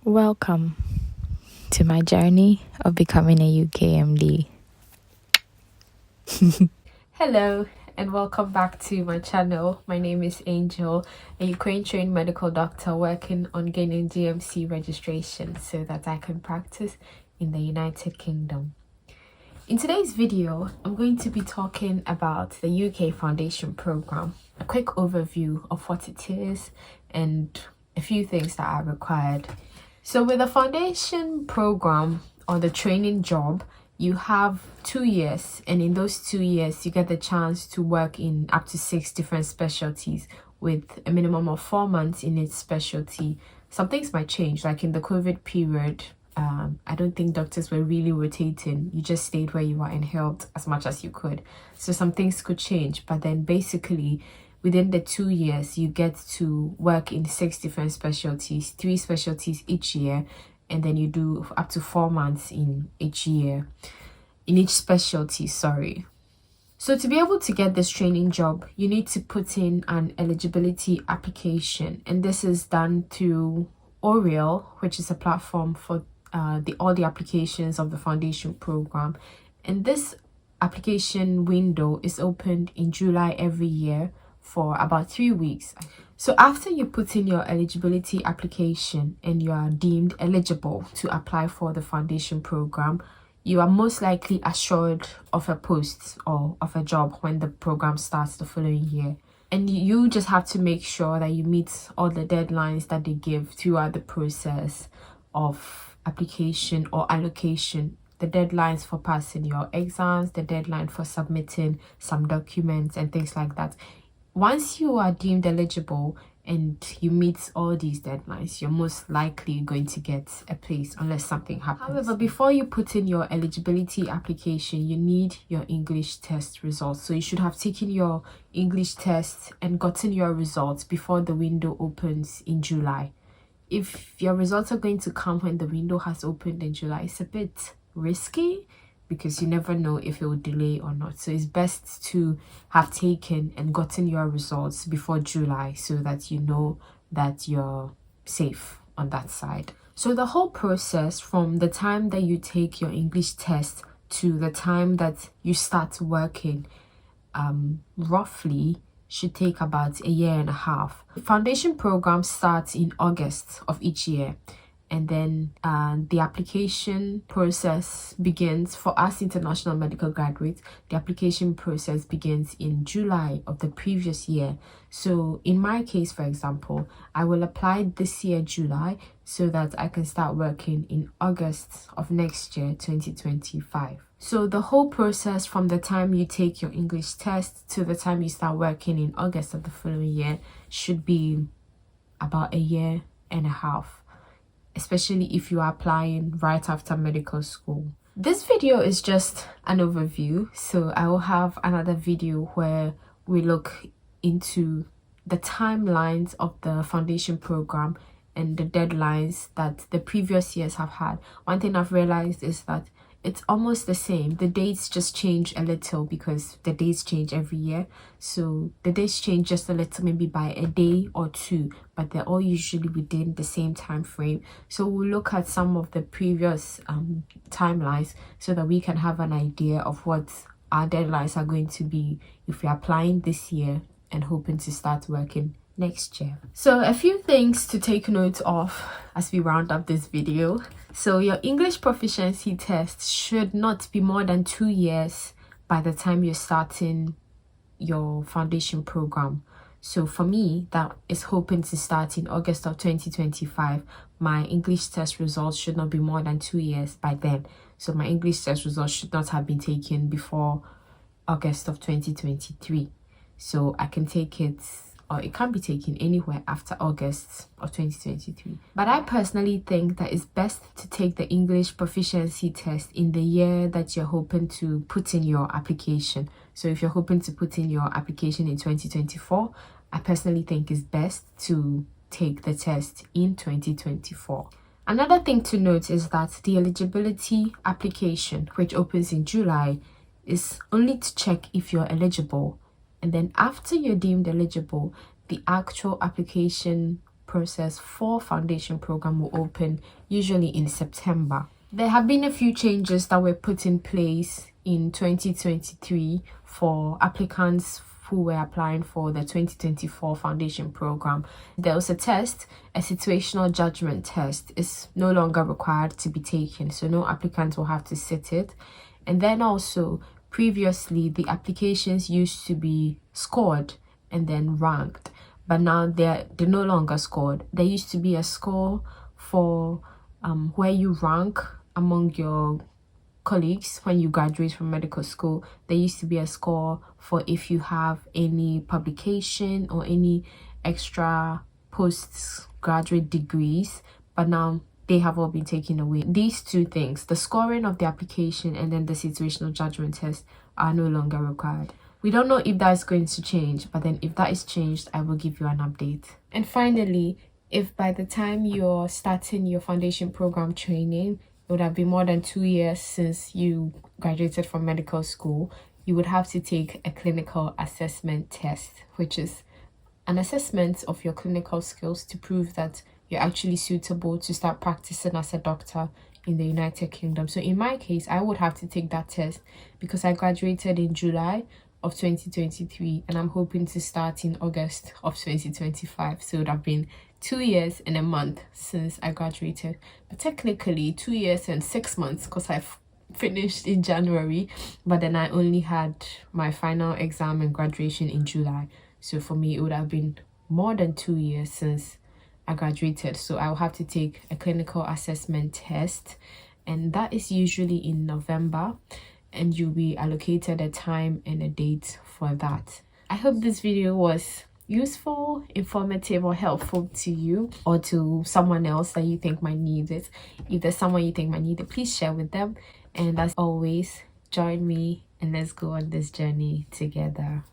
Welcome to my journey of becoming a UKMD. Hello and welcome back to my channel. My name is Angel, a Ukraine trained medical doctor working on gaining GMC registration so that I can practice in the United Kingdom. In today's video, I'm going to be talking about the UK Foundation Program, a quick overview of what it is and a few things that are required. So with the foundation program or the training job, you have 2 years, and in those 2 years you get the chance to work in up to 6 different specialties with a minimum of 4 months in each specialty. Some things might change, like in the COVID period. I don't think doctors were really rotating. You just stayed where you were and helped as much as you could. So some things could change, but then basically within the 2 years, you get to work in 6 different specialties, 3 specialties each year, and then you do up to 4 months in each year, in each specialty, sorry. So to be able to get this training job, you need to put in an eligibility application, and this is done through Oriel, which is a platform for all the applications of the foundation program. And this application window is opened in July every year for about 3 weeks. So after you put in your eligibility application and you are deemed eligible to apply for the foundation program, you are most likely assured of a post or of a job when the program starts the following year. And you just have to make sure that you meet all the deadlines that they give throughout the process of application or allocation. The deadlines for passing your exams, the deadline for submitting some documents and things like that. Once you are deemed eligible and you meet all these deadlines, you're most likely going to get a place unless something happens. However, before you put in your eligibility application, you need your English test results. So you should have taken your English test and gotten your results before the window opens in July. If your results are going to come when the window has opened in July, it's a bit risky because you never know if it will delay or not. So it's best to have taken and gotten your results before July so that you know that you're safe on that side. So the whole process from the time that you take your English test to the time that you start working, roughly should take about 1.5 years. The foundation program starts in August of each year. And then the application process begins for us international medical graduates. The application process begins in July of the previous year. So in my case, for example, I will apply this year July so that I can start working in August of next year, 2025. So the whole process from the time you take your English test to the time you start working in August of the following year should be about 1.5 years. Especially if you are applying right after medical school. This video is just an overview, so I will have another video where we look into the timelines of the foundation program and the deadlines that the previous years have had. One thing I've realized is that it's almost the same. The dates just change a little because the dates change every year. So the dates change just a little, maybe by a day or 2, but they're all usually within the same time frame. So we'll look at some of the previous timelines so that we can have an idea of what our deadlines are going to be if we're applying this year and hoping to start working next year. So a few things to take note of as we round up this video. So your English proficiency test should not be more than 2 years by the time you're starting your foundation program. So for me, that is hoping to start in August of 2025. My English test results should not be more than 2 years by then. So my English test results should not have been taken before August of 2023. So I can take it, or it can be taken anywhere after August of 2023. But I personally think that it's best to take the English proficiency test in the year that you're hoping to put in your application. So if you're hoping to put in your application in 2024, I personally think it's best to take the test in 2024. Another thing to note is that the eligibility application, which opens in July, is only to check if you're eligible. And then after you're deemed eligible, the actual application process for foundation program will open usually in September. There have been a few changes that were put in place in 2023 for applicants who were applying for the 2024 foundation program. There was a test, a situational judgment test is no longer required to be taken, so no applicant will have to sit it. And then also, previously the applications used to be scored and then ranked, but now they're no longer scored. There used to be a score for where you rank among your colleagues when you graduate from medical school. There used to be a score for if you have any publication or any extra postgraduate degrees, but now they have all been taken away. These two things, the scoring of the application and then the situational judgment test, are no longer required. We don't know if that's going to change, but then if that is changed, I will give you an update. And finally, if by the time you're starting your foundation program training, it would have been more than 2 years since you graduated from medical school, you would have to take a clinical assessment test, which is an assessment of your clinical skills to prove that you're actually suitable to start practicing as a doctor in the United Kingdom. So in my case, I would have to take that test because I graduated in July of 2023 and I'm hoping to start in August of 2025. So it would have been 2 years and a month since I graduated, but technically 2 years and 6 months because I've finished in January, but then I only had my final exam and graduation in July. So for me, it would have been more than 2 years since I graduated. So I'll have to take a clinical assessment test, and that is usually in November, and you'll be allocated a time and a date for that. I hope this video was useful, informative, or helpful to you or to someone else that you think might need it. If there's someone you think might need it, please share with them. And as always, join me and let's go on this journey together.